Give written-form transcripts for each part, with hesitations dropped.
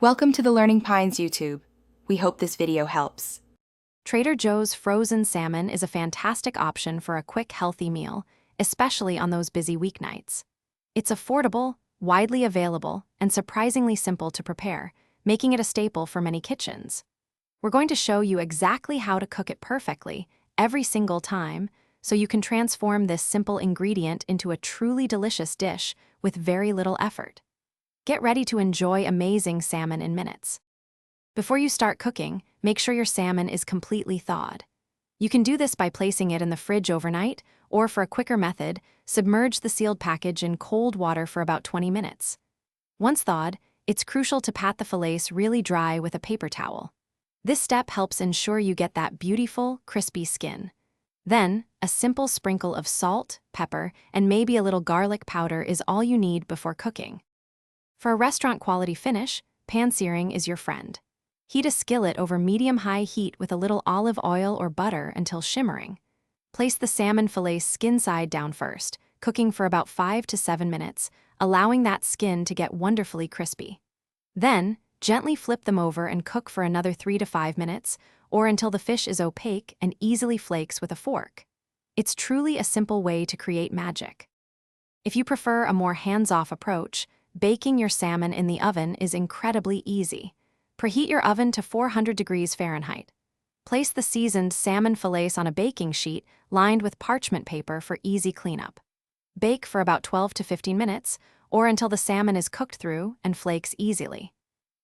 Welcome to the Learning Pines YouTube. We hope this video helps. Trader Joe's frozen salmon is a fantastic option for a quick, healthy meal, especially on those busy weeknights. It's affordable, widely available, and surprisingly simple to prepare, making it a staple for many kitchens. We're going to show you exactly how to cook it perfectly every single time, so you can transform this simple ingredient into a truly delicious dish with very little effort. Get ready to enjoy amazing salmon in minutes. Before you start cooking, make sure your salmon is completely thawed. You can do this by placing it in the fridge overnight, or for a quicker method, submerge the sealed package in cold water for about 20 minutes. Once thawed, it's crucial to pat the fillets really dry with a paper towel. This step helps ensure you get that beautiful, crispy skin. Then, a simple sprinkle of salt, pepper, and maybe a little garlic powder is all you need before cooking. For a restaurant-quality finish, pan-searing is your friend. Heat a skillet over medium-high heat with a little olive oil or butter until shimmering. Place the salmon fillets skin side down first, cooking for about 5 to 7 minutes, allowing that skin to get wonderfully crispy. Then, gently flip them over and cook for another 3 to 5 minutes, or until the fish is opaque and easily flakes with a fork. It's truly a simple way to create magic. If you prefer a more hands-off approach, baking your salmon in the oven is incredibly easy. Preheat your oven to 400 degrees Fahrenheit. Place the seasoned salmon fillets on a baking sheet lined with parchment paper for easy cleanup. Bake for about 12 to 15 minutes, or until the salmon is cooked through and flakes easily.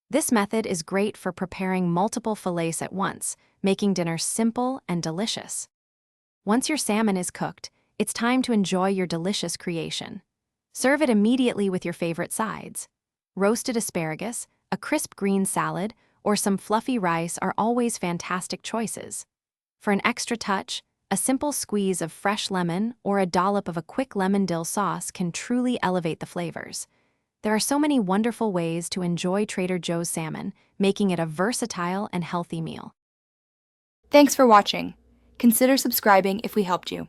This method is great for preparing multiple fillets at once, making dinner simple and delicious. Once your salmon is cooked, it's time to enjoy your delicious creation. Serve it immediately with your favorite sides. Roasted asparagus, a crisp green salad, or some fluffy rice are always fantastic choices. For an extra touch, a simple squeeze of fresh lemon or a dollop of a quick lemon dill sauce can truly elevate the flavors. There are so many wonderful ways to enjoy Trader Joe's salmon, making it a versatile and healthy meal. Thanks for watching. Consider subscribing if we helped you.